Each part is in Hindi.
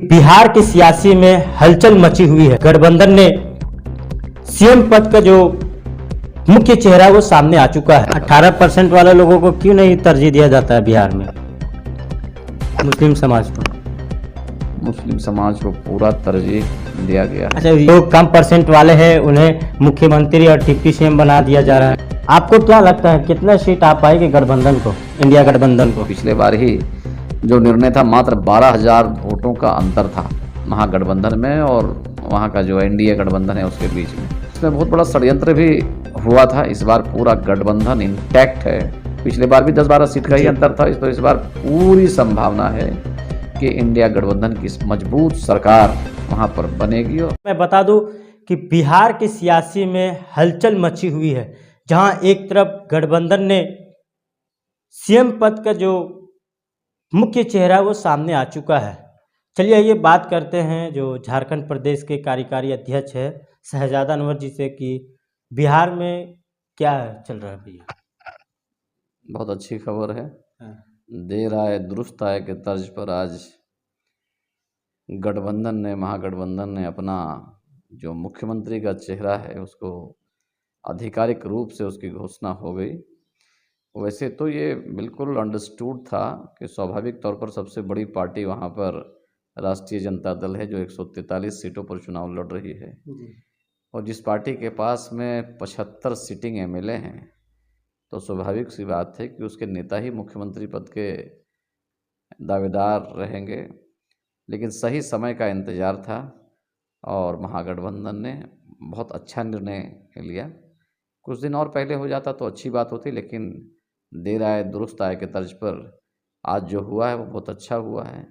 बिहार के सियासी में हलचल मची हुई है। गठबंधन ने सीएम पद का जो मुख्य चेहरा वो सामने आ चुका है। 18% वाले लोगों को क्यों नहीं तरजीह दिया जाता है बिहार में? मुस्लिम समाज को पूरा तरजीह दिया गया। अच्छा, जो कम परसेंट वाले हैं उन्हें मुख्यमंत्री और डिप्टी सीएम बना दिया जा रहा है। आपको क्या लगता है कितना सीट आ पाएगी गठबंधन को, इंडिया गठबंधन को? पिछले बार ही जो निर्णय था, मात्र 12,000 वोटों का अंतर था महागठबंधन में और वहाँ का जो एनडीए गठबंधन है उसके बीच में। इसमें बहुत बड़ा षड्यंत्र भी हुआ था। इस बार पूरा गठबंधन इंटैक्ट है। पिछले बार भी 10-12 सीट का ही अंतर था। तो इस बार पूरी संभावना है कि इंडिया गठबंधन की मजबूत सरकार वहाँ पर बनेगी। और मैं बता दूं कि बिहार के सियासी में हलचल मची हुई है, जहां एक तरफ गठबंधन ने सीएम पद का जो मुख्य चेहरा वो सामने आ चुका है। चलिए ये बात करते हैं जो झारखंड प्रदेश के कार्यकारी अध्यक्ष है शहजादा अनवर जी से कि बिहार में क्या चल रहा है भैया। बहुत अच्छी खबर है। हाँ। देर आए दुरुस्त आए के तर्ज पर आज महागठबंधन ने अपना जो मुख्यमंत्री का चेहरा है उसको आधिकारिक रूप से उसकी घोषणा हो गई। वैसे तो ये बिल्कुल अंडरस्टूड था कि स्वाभाविक तौर पर सबसे बड़ी पार्टी वहाँ पर राष्ट्रीय जनता दल है जो 143 सीटों पर चुनाव लड़ रही है और जिस पार्टी के पास में 75 सिटिंग एमएलए हैं, तो स्वाभाविक सी बात है कि उसके नेता ही मुख्यमंत्री पद के दावेदार रहेंगे। लेकिन सही समय का इंतज़ार था और महागठबंधन ने बहुत अच्छा निर्णय लिया। कुछ दिन और पहले हो जाता तो अच्छी बात होती, लेकिन देर आए दुरुस्त आए के तर्ज पर आज जो हुआ है वो बहुत अच्छा हुआ है।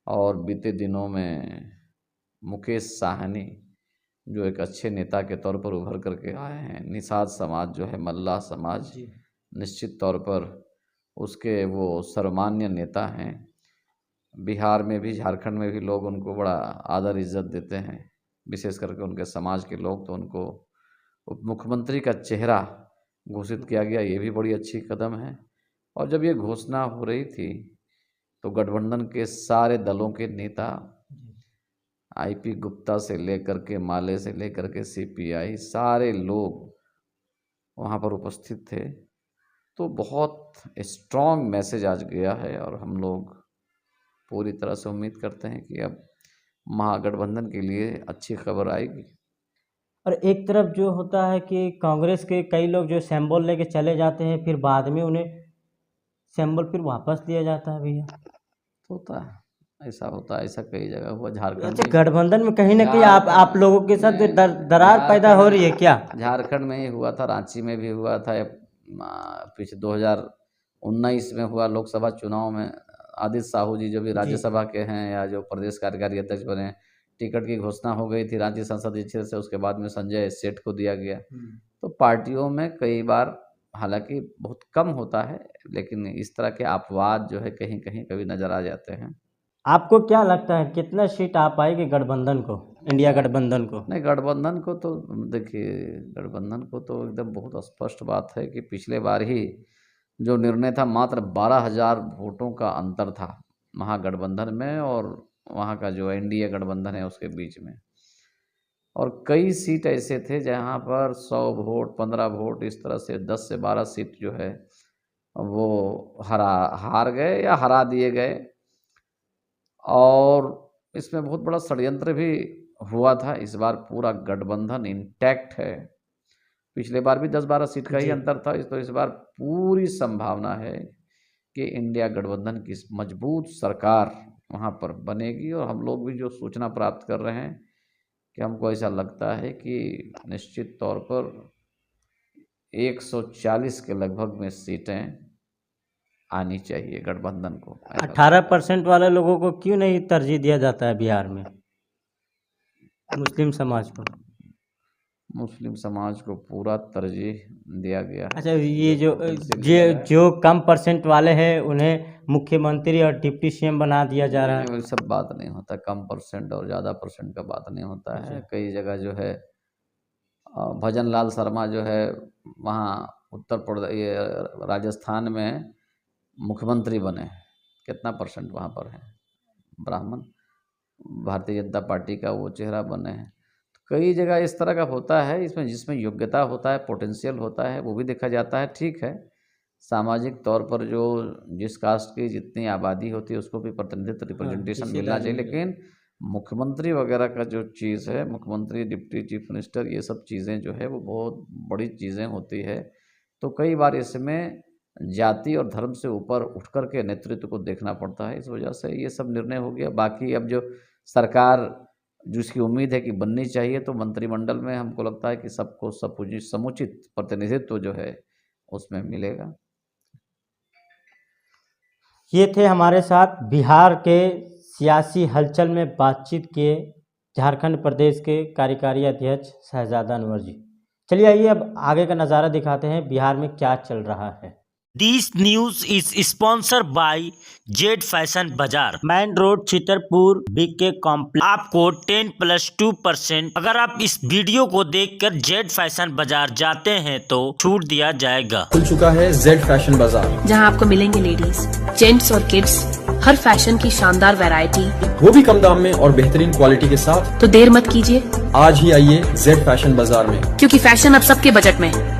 और बीते दिनों में मुकेश साहनी जो एक अच्छे नेता के तौर पर उभर करके आए हैं, निषाद समाज जो है, मल्लाह समाज, निश्चित तौर पर उसके वो सर्वमान्य नेता हैं। बिहार में भी, झारखंड में भी लोग उनको बड़ा आदर इज्जत देते हैं, विशेष करके उनके समाज के लोग। तो उनको उप मुख्यमंत्री का चेहरा घोषित किया गया, ये भी बड़ी अच्छी कदम है। और जब ये घोषणा हो रही थी तो गठबंधन के सारे दलों के नेता, आईपी गुप्ता से लेकर के माले से लेकर के सीपीआई, सारे लोग वहाँ पर उपस्थित थे। तो बहुत स्ट्रॉन्ग मैसेज आज गया है और हम लोग पूरी तरह से उम्मीद करते हैं कि अब महागठबंधन के लिए अच्छी खबर आएगी। और एक तरफ जो होता है कि कांग्रेस के कई लोग जो सिंबल लेके चले जाते हैं, फिर बाद में उन्हें सिंबल फिर वापस दिया जाता है भैया। होता है, ऐसा होता है, ऐसा कई जगह हुआ। झारखंड अच्छा, में, गठबंधन में कहीं ना कहीं आप लोगों के साथ दरार पैदा हो रही है क्या? झारखंड में ही हुआ था, रांची में भी हुआ था, पीछे 2019 में हुआ लोकसभा चुनाव में। आदित्य साहू जी जो भी राज्यसभा के हैं या जो प्रदेश कार्यकारी अध्यक्ष बने, टिकट की घोषणा हो गई थी रांची संसदीय क्षेत्र से, उसके बाद में संजय सेठ को दिया गया। तो पार्टियों में कई बार, हालांकि बहुत कम होता है, लेकिन इस तरह के अपवाद जो है कहीं कहीं कभी नज़र आ जाते हैं। आपको क्या लगता है कितना सीट आ पाएगी गठबंधन को, इंडिया गठबंधन को? नहीं, गठबंधन को तो देखिए, गठबंधन को तो एकदम बहुत स्पष्ट बात है कि पिछले बार ही जो निर्णय था, मात्र 12,000 वोटों का अंतर था महागठबंधन में और वहाँ का जो एनडीए गठबंधन है उसके बीच में। और कई सीट ऐसे थे जहाँ पर 100 वोट, 15 वोट, इस तरह से 10 से 12 सीट जो है वो हार गए या हरा दिए गए। और इसमें बहुत बड़ा षड्यंत्र भी हुआ था। इस बार पूरा गठबंधन इंटैक्ट है। पिछले बार भी 10-12 सीट का ही अंतर था। तो इस बार पूरी संभावना है कि इंडिया गठबंधन की मजबूत सरकार वहाँ पर बनेगी। और हम लोग भी जो सूचना प्राप्त कर रहे हैं कि हमको ऐसा लगता है कि निश्चित तौर पर 140 के लगभग में सीटें आनी चाहिए गठबंधन को। 18% वाले लोगों को क्यों नहीं तरजीह दिया जाता है बिहार में? मुस्लिम समाज को पूरा तरजीह दिया गया। अच्छा, ये जो कम परसेंट वाले हैं उन्हें मुख्यमंत्री और डिप्टी सीएम बना दिया जा रहा है। ये सब बात नहीं होता, कम परसेंट और ज़्यादा परसेंट का बात नहीं होता है। कई जगह जो है भजन लाल शर्मा जो है वहाँ उत्तर प्रदेश, ये राजस्थान में मुख्यमंत्री बने, कितना परसेंट वहाँ पर है ब्राह्मण। भारतीय जनता पार्टी का वो चेहरा बने हैं। तो कई जगह इस तरह का होता है, इसमें जिसमें योग्यता होता है, पोटेंशियल होता है, वो भी देखा जाता है। ठीक है, सामाजिक तौर पर जो जिस कास्ट की जितनी आबादी होती है उसको भी प्रतिनिधित्व, रिप्रेजेंटेशन मिलना चाहिए, लेकिन मुख्यमंत्री वगैरह का जो चीज़ है, मुख्यमंत्री, डिप्टी चीफ मिनिस्टर, ये सब चीज़ें जो है वो बहुत बड़ी चीज़ें होती है। तो कई बार इसमें जाति और धर्म से ऊपर उठ कर के नेतृत्व को देखना पड़ता है, इस वजह से ये सब निर्णय हो गया। बाकी अब जो सरकार जिसकी उम्मीद है कि बननी चाहिए, तो मंत्रिमंडल में हमको लगता है कि सबको समुचित प्रतिनिधित्व जो है उसमें मिलेगा। ये थे हमारे साथ बिहार के सियासी हलचल में बातचीत किए झारखंड प्रदेश के कार्यकारी अध्यक्ष शहजादा अनवर जी। चलिए आइए अब आगे का नज़ारा दिखाते हैं बिहार में क्या चल रहा है। This news is sponsored by Z fashion Bazaar, main road Chhatarpur, BK complex. आपको 10+2% अगर आप इस वीडियो को देखकर जेड फैशन बाजार जाते हैं तो छूट दिया जाएगा। खुल चुका है जेड फैशन बाजार, जहां आपको मिलेंगे लेडीज, जेंट्स और किड्स हर फैशन की शानदार वैरायटी, वो भी कम दाम में और बेहतरीन क्वालिटी के साथ। तो देर मत कीजिए, आज ही आइए जेड फैशन बाजार में, क्योंकि फैशन अब सबके बजट में है।